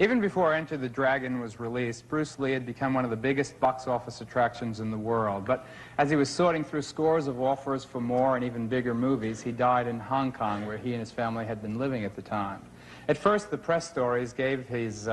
Even before Enter the Dragon was released, Bruce Lee had become one of the biggest box office attractions in the world. But as he was sorting through scores of offers for more and even bigger movies, he died in Hong Kong, where he and his family had been living at the time. At first, the press stories gave his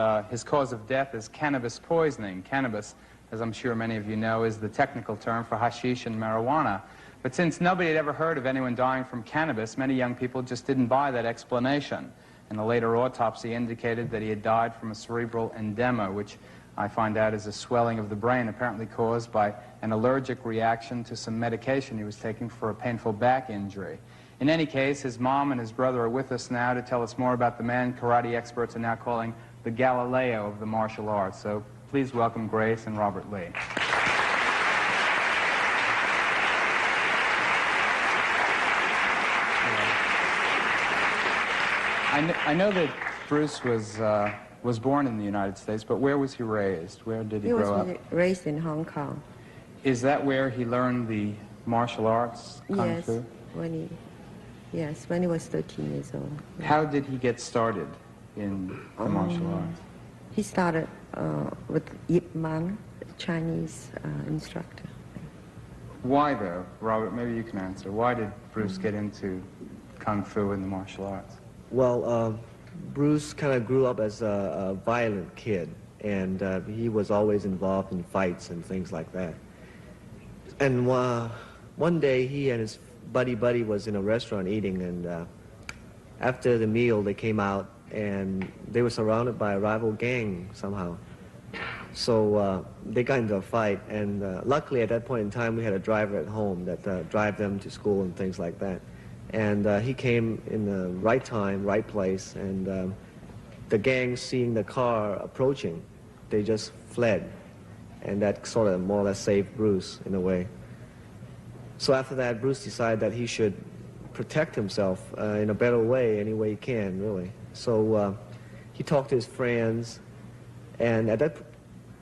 cause of death as cannabis poisoning. Cannabis, as I'm sure many of you know, is the technical term for hashish and marijuana. But since nobody had ever heard of anyone dying from cannabis, many young people just didn't buy that explanation. And a later autopsy indicated that he had died from a cerebral edema, which I find out is a swelling of the brain apparently caused by an allergic reaction to some medication he was taking for a painful back injury. In any case, his mom and his brother are with us now to tell us more about the man karate experts are now calling the Galileo of the martial arts. So please welcome Grace and Robert Lee. I know that Bruce was born in the United States, but where was he raised? Where did he grow up? He was raised in Hong Kong. Is that where he learned the martial arts, Kung Fu? When he was 13 years old. How did he get started in the martial arts? He started with Yip Man, a Chinese instructor. Why, though? Robert, maybe you can answer. Why did Bruce get into Kung Fu and the martial arts? Well, Bruce kind of grew up as a violent kid, and he was always involved in fights and things like that. And one day, he and his buddy was in a restaurant eating, and after the meal, they came out, and they were surrounded by a rival gang somehow. So they got into a fight, and luckily at that point in time, we had a driver at home that drive them to school and things like that. And he came in the right time, right place, and the gang, seeing the car approaching, they just fled. And that sort of more or less saved Bruce in a way. So after that, Bruce decided that he should protect himself in a better way, any way he can, really. So he talked to his friends, and at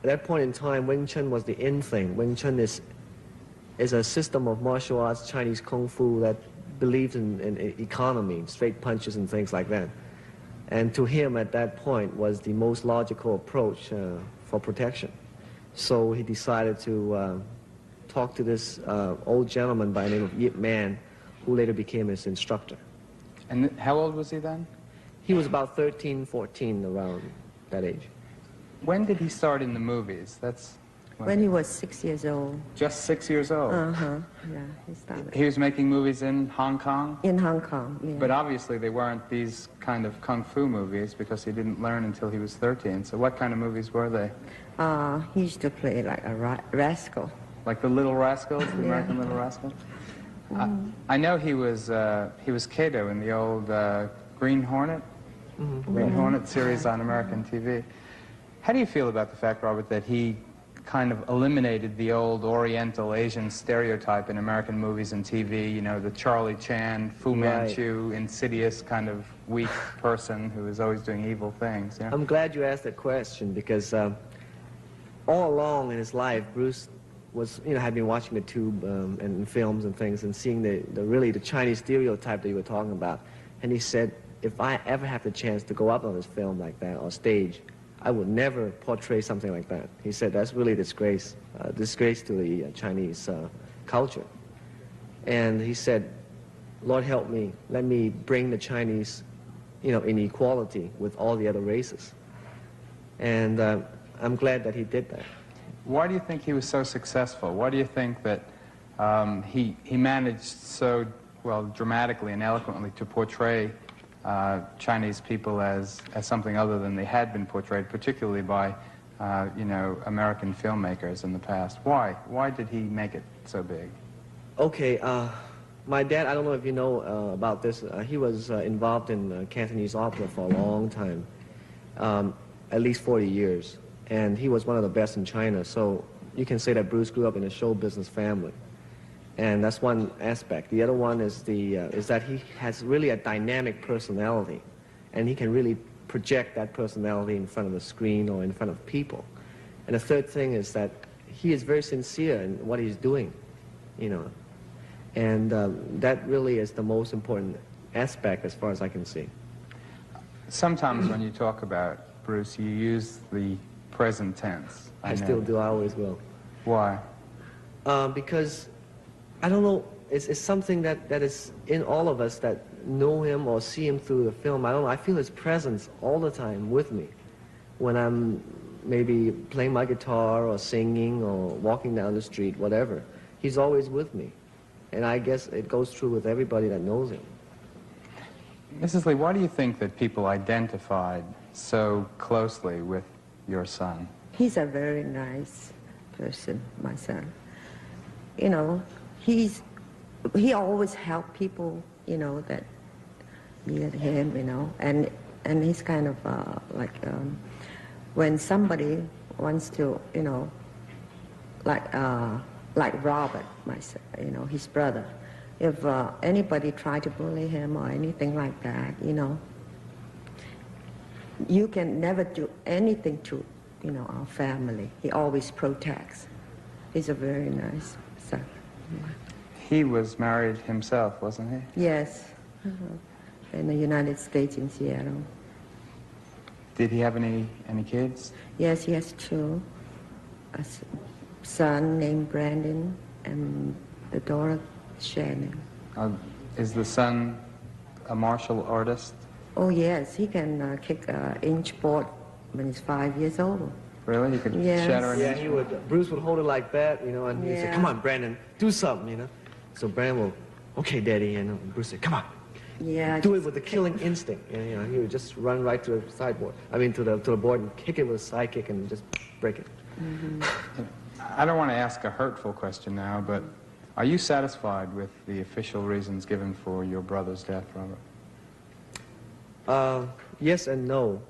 that point in time, Wing Chun was the in thing. Wing Chun is a system of martial arts, Chinese Kung Fu, that believed in economy, straight punches and things like that. And to him at that point was the most logical approach for protection. So he decided to talk to this old gentleman by the name of Yip Man, who later became his instructor. And how old was he then? He was about 13, 14, around that age. When did he start in the movies? When he was 6 years old. Just 6 years old? Yeah, he started. He was making movies in Hong Kong? In Hong Kong, yeah. But obviously they weren't these kind of kung fu movies because he didn't learn until he was 13. So what kind of movies were they? He used to play like a rascal. Like the Little Rascals, the American Little Rascals? I know he was Kato in the old Green Hornet? Green Hornet series on American TV. How do you feel about the fact, Robert, that he kind of eliminated the old Oriental Asian stereotype in American movies and TV, you know, the Charlie Chan, Fu Manchu, insidious kind of weak person who is always doing evil things? You know? I'm glad you asked that question because all along in his life, Bruce was, had been watching the tube and films and things and seeing the Chinese stereotype that you were talking about. And he said, if I ever have the chance to go up on this film like that or stage, I would never portray something like that. He said that's really a disgrace to the Chinese culture. And he said, Lord help me, let me bring the Chinese, in equality with all the other races. And I'm glad that he did that. Why do you think he was so successful? Why do you think that he managed so, well, dramatically and eloquently to portray Chinese people as something other than they had been portrayed, particularly by, American filmmakers in the past? Why? Why did he make it so big? Okay, my dad, I don't know if you know about this, he was involved in Cantonese opera for a long time, at least 40 years, and he was one of the best in China, so you can say that Bruce grew up in a show business family. And that's one aspect. The other one is that he has really a dynamic personality, and he can really project that personality in front of the screen or in front of people. And the third thing is that he is very sincere in what he's doing, and that really is the most important aspect as far as I can see. Sometimes when you talk about Bruce, you use the present tense. I still do. I always will. Why? Because, I don't know, it's something that is in all of us that know him or see him through the film. I don't know, I feel his presence all the time with me. When I'm maybe playing my guitar or singing or walking down the street, whatever. He's always with me. And I guess it goes true with everybody that knows him. Mrs. Lee, why do you think that people identified so closely with your son? He's a very nice person, my son. You know, he always helped people, you know, that needed him, you know, and he's kind of when somebody wants to, you know, like Robert, my son, you know, his brother, if anybody tried to bully him or anything like that, you know, you can never do anything to, you know, our family. He always protects. He's a very nice son. He was married himself, wasn't he? Yes, in the United States, in Seattle. Did he have any kids? Yes, he has two. A son named Brandon and the daughter Shannon. Is the son a martial artist? Oh yes, he can kick an inch board when he's 5 years old. Really? He could Yes. shatter an Yeah, inch? he would. Bruce would hold it like that, you know, and he'd say, Yeah. "Come on, Brandon, do something," you know. So Brandon will, "Okay, Daddy," and Bruce said, "Come on, Yeah. do it with the killing instinct." And, you know, he would just run right to the sideboard. I mean, to the board and kick it with a side kick and just break it. I don't want to ask a hurtful question now, but are you satisfied with the official reasons given for your brother's death, Robert? Yes and no.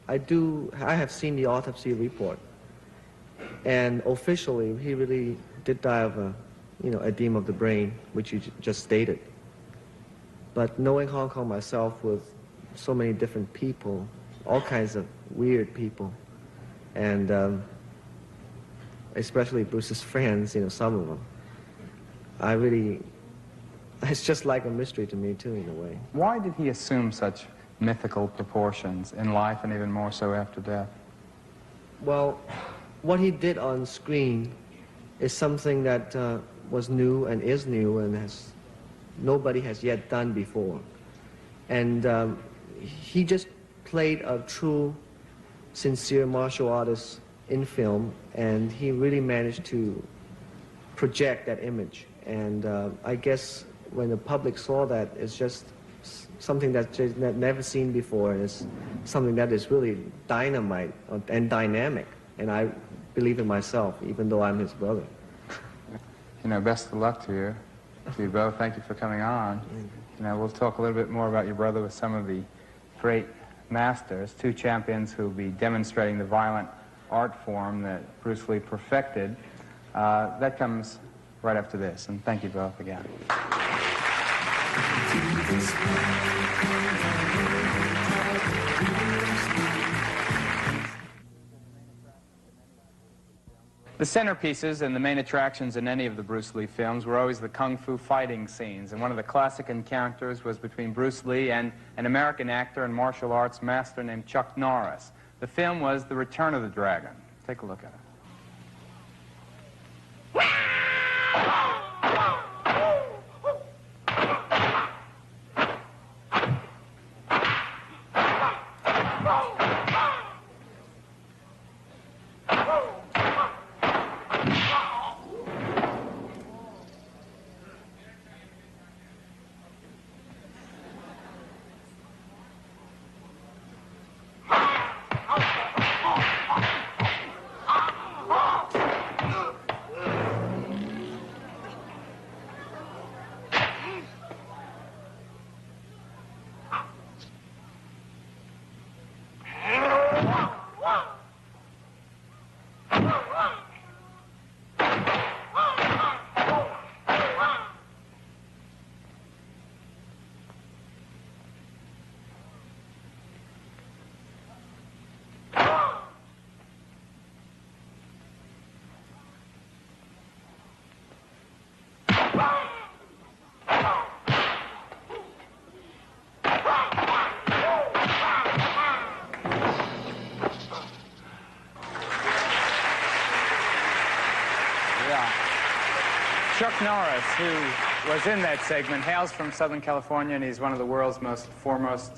I have seen the autopsy report, and officially he really did die of a, you know, edema of the brain, which you just stated. But knowing Hong Kong myself with so many different people, all kinds of weird people, and especially Bruce's friends, you know, some of them, it's just like a mystery to me too, in a way. Why did he assume such mythical proportions in life and even more so after death? Well, what he did on screen is something that was new and is new and nobody has yet done before. And he just played a true, sincere martial artist in film, and he really managed to project that image. And I guess when the public saw that, it's just something that's never seen before, and it's something that is really dynamite and dynamic. And I believe in myself, even though I'm his brother. You know, best of luck to you both. Thank you for coming on. You know, we'll talk a little bit more about your brother with some of the great masters, two champions who will be demonstrating the violent art form that Bruce Lee perfected. That comes right after this, and thank you both again. The centerpieces and the main attractions in any of the Bruce Lee films were always the kung fu fighting scenes, and one of the classic encounters was between Bruce Lee and an American actor and martial arts master named Chuck Norris. The film was The Return of the Dragon. Take a look at it. Chuck Norris, who was in that segment, hails from Southern California, and he's one of the world's foremost,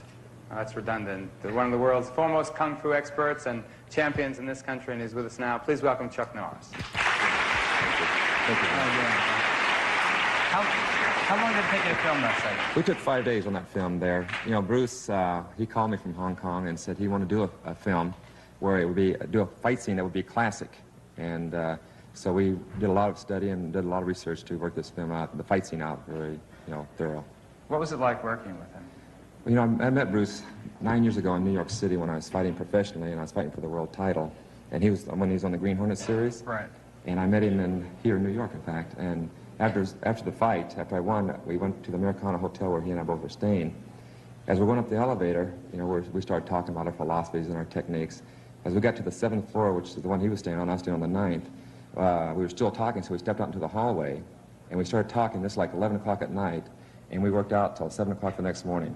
that's redundant, one of the world's foremost kung fu experts and champions in this country, and he's with us now. Please welcome Chuck Norris. Thank you. How long did it take you to film that segment? We took 5 days on that film there. You know, Bruce, he called me from Hong Kong and said he wanted to do a film where it would be, do a fight scene that would be classic. And so we did a lot of study and did a lot of research to work this film out, the fight scene out, very, thorough. What was it like working with him? You know, I met Bruce 9 years ago in New York City when I was fighting professionally, and I was fighting for the world title. And he was, when he was on the Green Hornet series. Right. And I met him here in New York, in fact. And after the fight, after I won, we went to the Americana Hotel where he and I both were staying. As we went up the elevator, we started talking about our philosophies and our techniques. As we got to the 7th floor, which is the one he was staying on, I was staying on the 9th, we were still talking, so we stepped out into the hallway, and we started talking. This like 11 o'clock at night, and we worked out till 7 o'clock the next morning.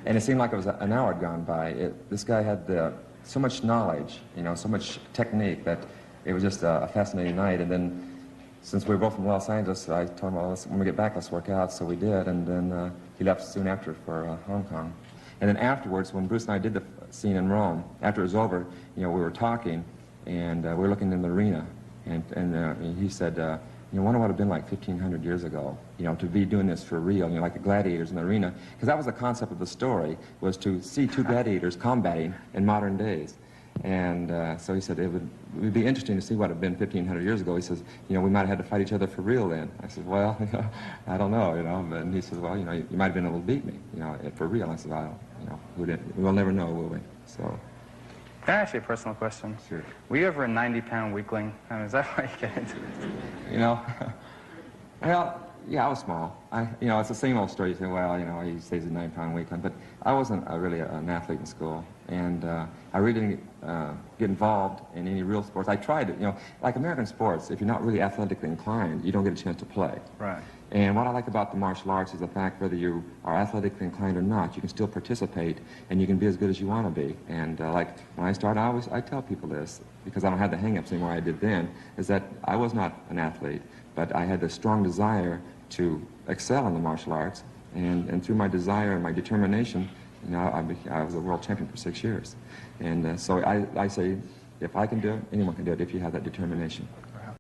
And it seemed like it was an hour had gone by. This guy had so much knowledge, so much technique, that it was just a fascinating night. And then, since we were both from Los Angeles, I told him, well, when we get back, let's work out. So we did, and then he left soon after for Hong Kong. And then afterwards, when Bruce and I did the scene in Rome, after it was over, we were talking, and we were looking in the arena, and he said, I wonder what it would have been like 1,500 years ago, to be doing this for real, like the gladiators in the arena. Because that was the concept of the story, was to see two gladiators combating in modern days. And so he said, it would be interesting to see what it had been 1,500 years ago. He says, we might have had to fight each other for real then. I said, well, I don't know, And he says, well, you might have been able to beat me, for real. I said, well, we'll never know, will we? So. Can I ask you a personal question? Sure. Were you ever a 90-pound weakling? I mean, is that why you get into this? Well, yeah, I was small. It's the same old story. You say, well, he stays a 9-pound weakling. But I wasn't really an athlete in school. And I really didn't get involved in any real sports. I tried it, like American sports, if you're not really athletically inclined, you don't get a chance to play. Right. And what I like about the martial arts is the fact whether you are athletically inclined or not, you can still participate and you can be as good as you want to be. And like when I started, I tell people this, because I don't have the hang-ups anymore I did then, is that I was not an athlete, but I had a strong desire to excel in the martial arts. And through my desire and my determination, I was a world champion for 6 years. And so I say, if I can do it, anyone can do it if you have that determination.